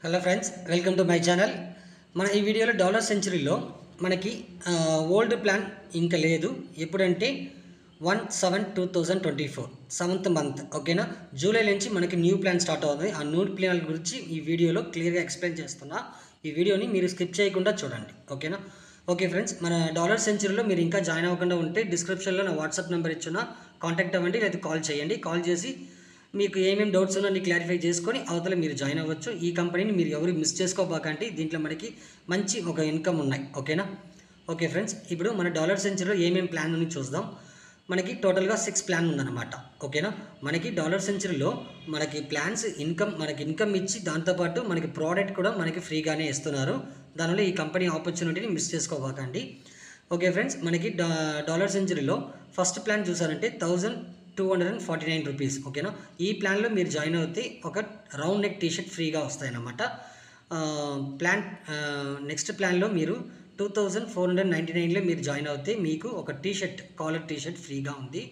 Hello friends, welcome to my channel. మన ఈ వీడియోలో డాలర్ సెంచరీలో మనకి ఓల్డ్ ప్లాన్ ఇంకా లేదు. ఎప్పుడంటే 1/7/2024 7th మంత్, ఓకేనా. జూలై నుంచి మనకి న్యూ ప్లాన్ స్టార్ట్ అవుతుంది. ఆ న్యూ ప్లాన్ గురించి ఈ వీడియోలో క్లియర్గా ఎక్స్ప్లెయిన్ చేస్తున్నా. ఈ వీడియోని మీరు స్కిప్ చేయకుండా చూడండి, ఓకేనా. ఓకే ఫ్రెండ్స్, మన డాలర్ సెంచరీలో మీరు ఇంకా జాయిన్ అవ్వకుండా ఉంటే డిస్క్రిప్షన్లో నా వాట్సాప్ నెంబర్ ఇచ్చిన కాంటాక్ట్ అవ్వండి, లేదా కాల్ చేయండి. కాల్ చేసి మీకు ఏమేమి డౌట్స్ ఉన్నా క్లారిఫై చేసుకొని అవతల మీరు జాయిన్ అవ్వచ్చు. ఈ కంపెనీని మీరు ఎవరు మిస్ చేసుకోబాకండి. దీంట్లో మనకి మంచి ఒక ఇన్కమ్ ఉన్నాయి, ఓకేనా. ఓకే ఫ్రెండ్స్, ఇప్పుడు మన డాలర్ సెంచరీలో ఏమేమి ప్లాన్ ఉంది చూద్దాం. మనకి టోటల్గా 6 ప్లాన్ ఉందన్నమాట, ఓకేనా. మనకి డాలర్ సెంచరీలో మనకి ప్లాన్స్ ఇన్కమ్ ఇచ్చి దాంతోపాటు మనకి ప్రోడక్ట్ కూడా మనకి ఫ్రీగానే ఇస్తున్నారు. దానివల్ల ఈ కంపెనీ ఆపర్చునిటీని మిస్ చేసుకోబాకండి. ఓకే ఫ్రెండ్స్, మనకి డాలర్ సెంచరీలో ఫస్ట్ ప్లాన్ చూసారంటే 1249 రూపీస్, ఓకేనా. ఈ ప్లాన్లో మీరు జాయిన్ అవుతే ఒక రౌండ్ నెక్ టీషర్ట్ ఫ్రీగా వస్తాయన్నమాట. నెక్స్ట్ ప్లాన్లో మీరు 2499లో మీరు జాయిన్ అవుతే మీకు ఒక టీషర్ట్, కాలర్ టీషర్ట్ ఫ్రీగా ఉంది.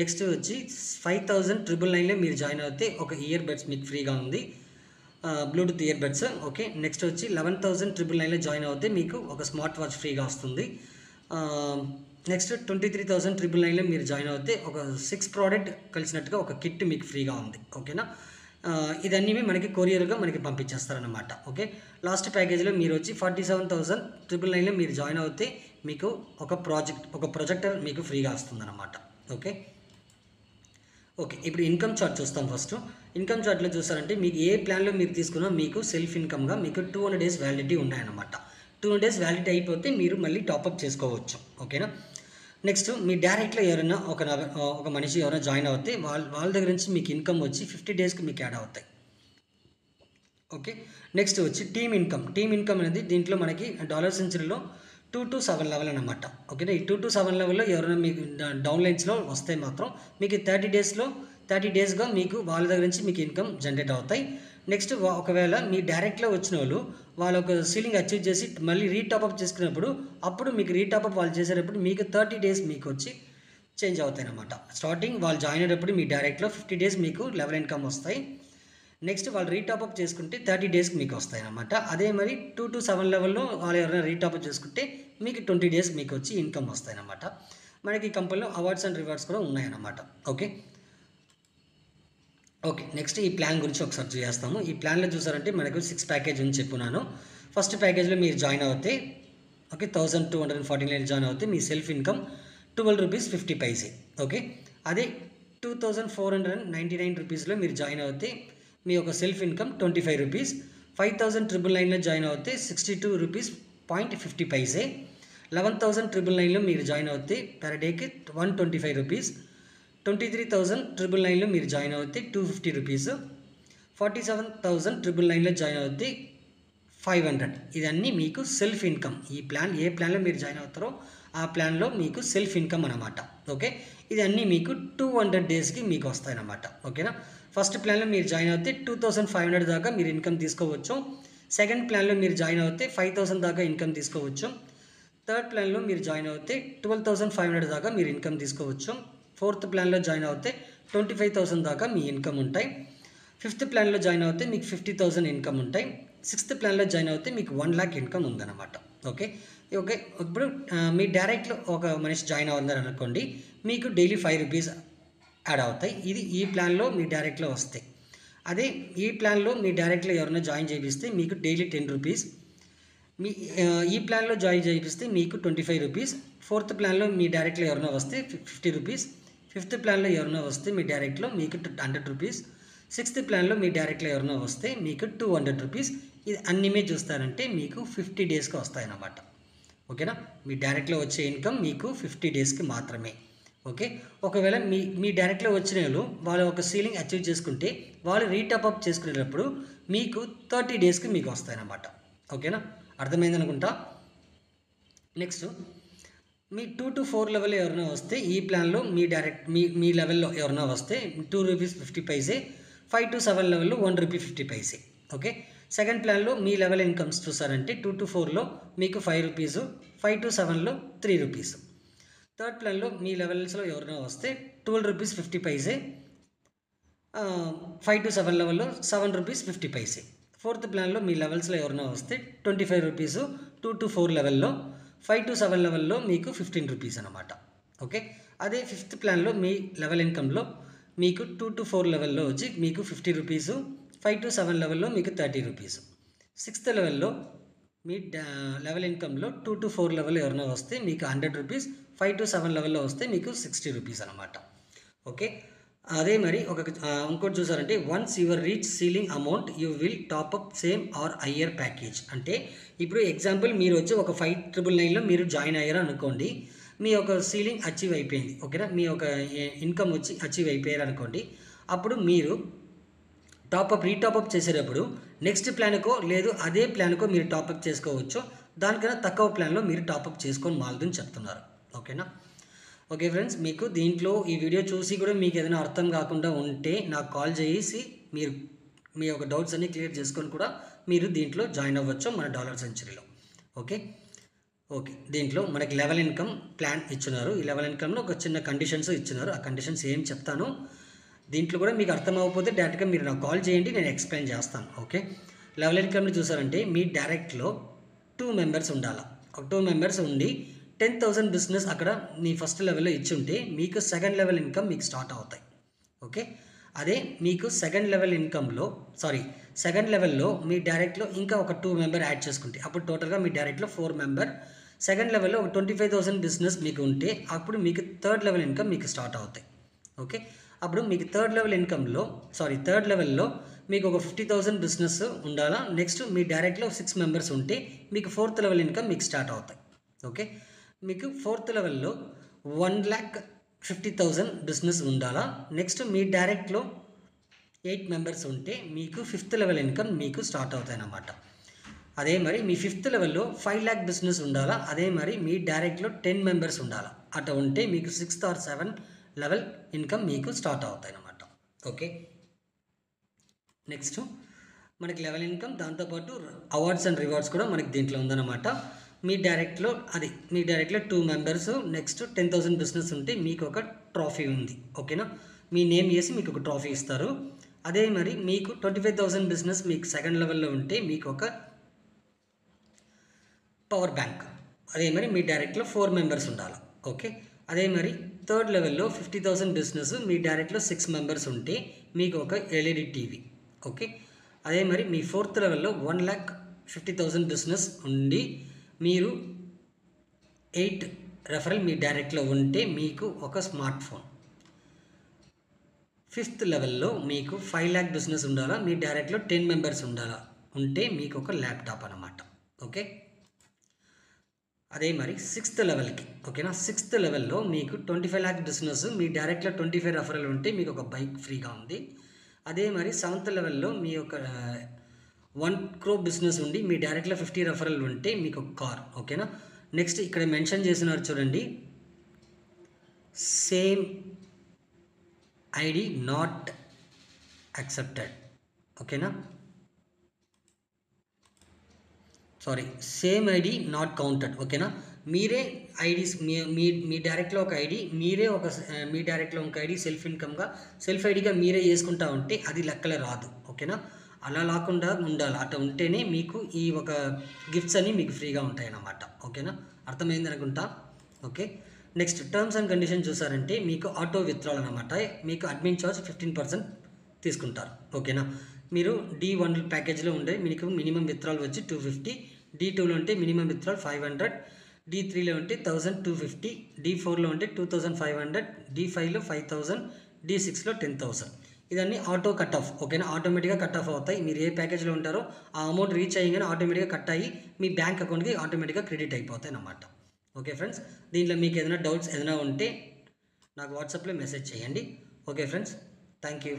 నెక్స్ట్ వచ్చి 5999లో మీరు జాయిన్ అవుతే ఒక ఇయర్ బడ్స్ మీకు ఫ్రీగా ఉంది, Bluetooth ear buds, okay. Next వచ్చి 11,999లో జాయిన్ అవుతే మీకు ఒక స్మార్ట్ వాచ్ ఫ్రీగా వస్తుంది. నెక్స్ట్ 23,999లో మీరు జాయిన్ అవుతే ఒక 6 ప్రోడక్ట్ కలిసినట్టుగా ఒక కిట్ మీకు ఫ్రీగా ఉంది, ఓకేనా. ఇదన్నీ మనకి కొరియర్గా మనకి పంపించేస్తారనమాట, ఓకే. లాస్ట్ ప్యాకేజ్లో మీరు వచ్చి 47,999లో మీరు జాయిన్ అవుతే మీకు ఒక ప్రొజెక్టర్ మీకు ఫ్రీగా వస్తుందన్నమాట, ఓకే. ఓకే, ఇప్పుడు ఇన్కమ్ చార్ట్ చూస్తాం. ఫస్ట్ ఇన్కమ్ చార్ట్లో చూస్తారంటే మీకు ఏ ప్లాన్లో మీరు తీసుకున్నా మీకు సెల్ఫ్ ఇన్కమ్గా మీకు 200 days వ్యాలిడిటీ ఉన్నాయన్నమాట. 200 days వ్యాలిడిటీ అయిపోతే మీరు మళ్ళీ టాప్అప్ చేసుకోవచ్చు, ఓకేనా. నెక్స్ట్ మీ డైరెక్ట్లో ఎవరైనా ఒక మనిషి ఎవరైనా జాయిన్ అవుతే వాళ్ళ దగ్గర నుంచి మీకు ఇన్కమ్ వచ్చి 50 daysకి మీకు యాడ్ అవుతాయి, ఓకే. నెక్స్ట్ వచ్చి టీమ్ ఇన్కమ్ అనేది దీంట్లో మనకి డాలర్ సెంచరీలో 2 to 7 లెవెల్ అనమాట, ఓకేనా. ఈ 2 to 7 లెవెల్లో ఎవరైనా మీకు డౌన్లైన్స్లో వస్తే మాత్రం మీకు 30 daysగా మీకు వాళ్ళ దగ్గర నుంచి మీకు ఇన్కమ్ జనరేట్ అవుతాయి. నెక్స్ట్ ఒకవేళ మీ డైరెక్ట్లో వచ్చిన వాళ్ళ ఒక సీలింగ్ అచీవ్ చేసి మళ్ళీ రీటాప్అప్ చేసుకున్నప్పుడు అప్పుడు మీకు రీటాప్అప్ వాళ్ళు చేసేటప్పుడు మీకు 30 days మీకు వచ్చి చేంజ్ అవుతాయి అన్నమాట. స్టార్టింగ్ వాళ్ళు జాయిన్ అయ్యేటప్పుడు మీ డైరెక్ట్లో 50 days మీకు లెవెల్ ఇన్కమ్ వస్తాయి. నెక్స్ట్ వాళ్ళు రీటాప్అప్ చేసుకుంటే 30 daysకి మీకు వస్తాయి అన్నమాట. అదే మరి 2 to 7 లెవెల్లో వాళ్ళు ఎవరైనా రీటాప్అప్ చేసుకుంటే మీకు 20 days మీకు వచ్చి ఇన్కమ్ వస్తాయి అన్నమాట. మనకి ఈ కంపెనీలో అవార్డ్స్ అండ్ రివార్డ్స్ కూడా ఉన్నాయన్నమాట, ఓకే. ఓకే, నెక్స్ట్ ఈ ప్లాన్ గురించి ఒకసారి చేస్తాము. ఈ ప్లాన్లో చూసారంటే మనకు 6 ప్యాకేజ్ అని చెప్పున్నాను. ఫస్ట్ ప్యాకేజ్లో మీరు జాయిన్ అవుతే, ఓకే, 1249 జాయిన్ అవుతే మీ self income 12 rupees 50 paise, okay. అదే 2499 రూపీస్లో మీరు జాయిన్ అవుతే మీ యొక్క సెల్ఫ్ ఇన్కమ్ 25 రూపీస్. 5999లో జాయిన్ అవుతే 62 రూపీస్ 50 పైసే. 11,999లో మీరు జాయిన్ అవుతే పర్ డేకి 125 రూపీస్. 23,999లో మీరు జాయిన్ అవుతే 250 రూపీస్. 47,999లో జాయిన్ అవుతే 500. ఇదన్నీ మీకు సెల్ఫ్ ఇన్కమ్. ఈ ప్లాన్ ఏ ప్లాన్లో మీరు జాయిన్ అవుతారో ఆ ప్లాన్లో మీకు సెల్ఫ్ ఇన్కమ్ అనమాట, ఓకే. ఇదన్నీ మీకు 200 daysకి మీకు వస్తాయన్నమాట, ఓకేనా. ఫస్ట్ ప్లాన్లో మీరు జాయిన్ అవుతే 2,500 దాకా మీరు ఇన్కమ్ తీసుకోవచ్చు. సెకండ్ ప్లాన్లో మీరు జాయిన్ అవుతే 5,000 దాకా ఇన్కమ్ తీసుకోవచ్చు. థర్డ్ ప్లాన్లో మీరు జాయిన్ అవుతే 12,500 దాకా మీరు ఇన్కమ్ తీసుకోవచ్చు. ఫోర్త్ ప్లాన్లో జాయిన్ అవుతే 25,000 దాకా మీ ఇన్కమ్ ఉంటాయి. ఫిఫ్త్ ప్లాన్లో జాయిన్ అవుతే మీకు 50,000 ఇన్కమ్ ఉంటాయి. సిక్స్త్ ప్లాన్లో జాయిన్ అవుతే మీకు 1 lakh ఇన్కమ్ ఉందన్నమాట, ఓకే. ఓకే, ఇప్పుడు మీ డైరెక్ట్లో ఒక మనిషి జాయిన్ అవ్వాలని అనుకోండి, మీకు డైలీ 5 రూపీస్ యాడ్ అవుతాయి. ఇది ఈ ప్లాన్లో మీ డైరెక్ట్లో వస్తాయి. అదే ఈ ప్లాన్లో మీ డైరెక్ట్లో ఎవరైనా జాయిన్ చేపిస్తే మీకు డైలీ 10 రూపీస్. ఈ ప్లాన్లో జాయిన్ చేపిస్తే మీకు 25 రూపీస్. ఫోర్త్ ప్లాన్లో మీ డైరెక్ట్లో ఎవరైనా వస్తే 50 రూపీస్. ఫిఫ్త్ ప్లాన్లో ఎవరైనా వస్తే మీ డైరెక్ట్లో మీకు 100 రూపీస్. సిక్స్త్ ప్లాన్లో మీ డైరెక్ట్లో ఎవరైనా వస్తే మీకు 200 రూపీస్. ఇది అన్నీ చూస్తారంటే మీకు 50 daysకి వస్తాయన్నమాట, ఓకేనా. మీ డైరెక్ట్లో వచ్చే ఇన్కమ్ మీకు 50 daysకి మాత్రమే, ఓకే. ఒకవేళ మీ డైరెక్ట్లో వచ్చిన వాళ్ళు ఒక సీలింగ్ అచీవ్ చేసుకుంటే వాళ్ళు రీటాప్అప్ చేసుకునేటప్పుడు మీకు 30 daysకి మీకు వస్తాయన్నమాట, ఓకేనా. అర్థమైంది అనుకుంటా. నెక్స్ట్ మీ 2 to 4 లెవెల్లో ఎవరైనా వస్తే ఈ ప్లాన్లో మీ లెవెల్లో ఎవరైనా వస్తే 2 రూపీస్ 50 పైసే. 5 to 7 లెవెల్లో 1 రూపీ 50 పైసే, ఓకే. సెకండ్ ప్లాన్లో మీ లెవెల్ ఇన్కమ్స్ చూసారంటే 2 to 4లో మీకు 5 రూపీసు. 5 to 7లో 3 rupees. థర్డ్ ప్లాన్లో మీ లెవెల్స్లో ఎవరైనా వస్తే 12 రూపీస్ 50 పైసే. 5 to 7 లెవెల్లో 7 రూపీస్ 50 పైసే. 4th ప్లాన్లో మీ లెవెల్స్లో ఎవరైనా వస్తే 25 రూపీస్, 2 to 4 లెవెల్లో, 5 to 7 లెవెల్లో మీకు 15 రూపీస్ అనమాట. ఓకే, అదే 5th ప్లాన్లో మీ లెవెల్ ఇన్కమ్లో మీకు 2 to 4 లెవెల్లో వచ్చి మీకు 50 రూపీసు, 5 to 7 లెవెల్లో మీకు 30 రూపీస్. 6th లెవెల్లో మీ లెవెల్ ఇన్కమ్లో 2 to 4 లెవెల్ ఎవరైనా వస్తే మీకు 100 రూపీస్, 5 to 7 లెవెల్లో వస్తే మీకు 60 రూపీస్ అనమాట. ఓకే, అదే మరి ఇంకోటి చూసారంటే once your reach ceiling amount you will top up same or higher package. అంటే ఇప్పుడు ఎగ్జాంపుల్ మీరు వచ్చి ఒక 5999లో మీరు జాయిన్ అయ్యారు అనుకోండి, మీ యొక్క సీలింగ్ అచీవ్ అయిపోయింది. ఓకేనా, మీ యొక్క ఇన్కమ్ వచ్చి అచీవ్ అయిపోయారు అనుకోండి, అప్పుడు మీరు రీటాప్అప్ చేసేటప్పుడు నెక్స్ట్ ప్లాన్కో లేదు అదే ప్లాన్కో మీరు టాప్అప్ చేసుకోవచ్చు. దానికన్నా తక్కువ ప్లాన్లో మీరు టాప్అప్ చేసుకొని మాల్దని చెప్తున్నారు. ఓకేనా. ఓకే ఫ్రెండ్స్, మీకు దీంట్లో ఈ వీడియో చూసి కూడా మీకు ఏదైనా అర్థం కాకుండా ఉంటే నాకు కాల్ చేసి మీరు మీ యొక్క డౌట్స్ అన్నీ క్లియర్ చేసుకొని కూడా మీరు దీంట్లో జాయిన్ అవ్వచ్చు మన డాలర్ సెంచరీలో. ఓకే, దీంట్లో మనకి లెవెల్ ఇన్కమ్ ప్లాన్ ఇచ్చినారు. ఈ లెవెల్ ఇన్కమ్లో ఒక చిన్న కండిషన్స్ ఇచ్చినారు. ఆ కండిషన్స్ ఏం చెప్తాను, దీంట్లో కూడా మీకు అర్థం అవ్వకపోతే డైరెక్ట్గా మీరు నాకు కాల్ చేయండి, నేను ఎక్స్ప్లెయిన్ చేస్తాను. ఓకే, లెవెల్ ఇన్కమ్ని చూసారంటే మీ డైరెక్ట్లో 2 మెంబర్స్ ఉండాలి. ఒక 2 మెంబర్స్ ఉండి 10,000 బిజినెస్ అక్కడ మీ ఫస్ట్ లెవెల్లో ఇచ్చి ఉంటే మీకు సెకండ్ లెవెల్ ఇన్కమ్ మీకు స్టార్ట్ అవుతాయి. ఓకే, అదే మీకు సెకండ్ లెవెల్లో మీ డైరెక్ట్లో ఇంకా ఒక 2 మెంబర్ యాడ్ చేసుకుంటే అప్పుడు టోటల్గా మీ డైరెక్ట్లో 4 మెంబర్. సెకండ్ లెవెల్లో ఒక 25,000 బిజినెస్ మీకు ఉంటే అప్పుడు మీకు థర్డ్ లెవెల్ ఇన్కమ్ మీకు స్టార్ట్ అవుతాయి. ఓకే, అప్పుడు మీకు థర్డ్ లెవెల్లో మీకు ఒక 50,000 బిజినెస్ ఉండాలా. నెక్స్ట్ మీ డైరెక్ట్లో 6 మెంబర్స్ ఉంటే మీకు 4th లెవెల్ ఇన్కమ్ మీకు స్టార్ట్ అవుతాయి. ఓకే, మీకు 4th లెవెల్లో 1,50,000 బిజినెస్ ఉండాలా. నెక్స్ట్ మీ డైరెక్ట్లో 8 మెంబర్స్ ఉంటే మీకు 5th లెవెల్ ఇన్కమ్ మీకు స్టార్ట్ అవుతాయి అన్నమాట. అదే మరి మీ 5th లెవెల్లో 5 lakh బిజినెస్ ఉండాలా. అదే మరి మీ డైరెక్ట్లో 10 మెంబర్స్ ఉండాలా. అట్లా ఉంటే మీకు 6th or 7th level income మీకు స్టార్ట్ అవుతాయి అన్నమాట. ఓకే, నెక్స్ట్ మనకి లెవెల్ ఇన్కమ్ దాంతోపాటు అవార్డ్స్ అండ్ రివార్డ్స్ కూడా మనకి దీంట్లో ఉందన్నమాట. మీ డైరెక్ట్లో 2 మెంబర్స్, నెక్స్ట్ 10,000 బిజినెస్ ఉంటే మీకు ఒక ట్రాఫీ ఉంది. ఓకేనా, మీ నేమ్ చేసి మీకు ఒక ట్రాఫీ ఇస్తారు. అదే మరి మీకు 25,000 బిజినెస్ మీకు సెకండ్ లెవెల్లో ఉంటే మీకు ఒక పవర్ బ్యాంక్. అదే మరి మీ డైరెక్ట్లో 4 మెంబర్స్ ఉండాలి. ఓకే, అదే మరి థర్డ్ లెవెల్లో 50,000 బిజినెస్ మీ డైరెక్ట్లో 6 మెంబర్స్ ఉంటే మీకు ఒక LED టీవీ. ఓకే, అదే మరి మీ 4th లెవెల్లో 1,50,000 బిజినెస్ ఉండి మీరు 8 రెఫరల్ మీ డైరెక్ట్లో ఉంటే మీకు ఒక స్మార్ట్ ఫోన్. 5th లెవెల్లో మీకు 5 lakh బిజినెస్ ఉండాలా. మీ డైరెక్ట్లో 10 మెంబర్స్ ఉంటే మీకు ఒక ల్యాప్టాప్ అన్నమాట. ఓకే, అదే మరి 6th లెవెల్కి. ఓకేనా, 6th లెవెల్లో మీకు 25 lakh బిజినెస్ మీ డైరెక్ట్లో 25 రెఫరల్ ఉంటే మీకు ఒక బైక్ ఫ్రీగా ఉంది. అదే మరి 7th లెవెల్లో మీ యొక్క 1 crore బిజినెస్ ఉండి మీ డైరెక్ట్లో 50 రెఫరల్ ఉంటే మీకు ఒక కార్. ఓకేనా, నెక్స్ట్ ఇక్కడ మెన్షన్ చేసినారు చూడండి, సేమ్ ఐడి నాట్ యాక్సెప్టెడ్. ఓకేనా, సేమ్ ఐడి నాట్ కౌంటెడ్. ఓకేనా, మీరే ఐడీస్ మీ డైరెక్ట్లో ఒక ఐడి మీ డైరెక్ట్లో ఒక ఐడి సెల్ఫ్ ఐడిగా మీరే చేసుకుంటా ఉంటే అది లెక్కలే రాదు. ఓకేనా, అలా లేకుండా ఉండాలి. అట్లా ఉంటేనే మీకు ఈ ఒక గిఫ్ట్స్ అన్నీ మీకు ఫ్రీగా ఉంటాయి అన్నమాట. ఓకేనా, అర్థమైంది అనుకుంటా. Okay, next terms and condition చూసారంటే మీకు ఆటో విత్డ్రాల్ అనమాట. మీకు అడ్మిన్ చార్జ్ 15% తీసుకుంటారు. ఓకేనా, మీరు D1 ప్యాకేజ్లో ఉండే మీకు మినిమం విత్డ్రాల్ వచ్చి 250, D2లో ఉంటే మినిమం విత్డ్రాల్ 500, D3లో ఉంటే 1,250, D4లో ఉంటే 2,500, D5లో 5,000, D6లో 10,000. ఇదన్నీ ఆటో కట్ ఆఫ్. ఓకేనా, ఆటోమేటిక్గా కట్ ఆఫ్ అవుతాయి. మీరు ఏ ప్యాకేజ్లో ఉంటారో ఆ అమౌంట్ రీచ్ అయ్యగానే ఆటోమేటిక్గా కట్ అయ్యి మీ బ్యాంక్ అకౌంట్కి ఆటోమేటిక్గా క్రెడిట్ అయిపోతాయి అన్నమాట. ఓకే ఫ్రెండ్స్, దీంట్లో మీకు ఏదైనా డౌట్స్ ఏదైనా ఉంటే నాకు వాట్సాప్లో మెసేజ్ చేయండి. Okay friends, thank you.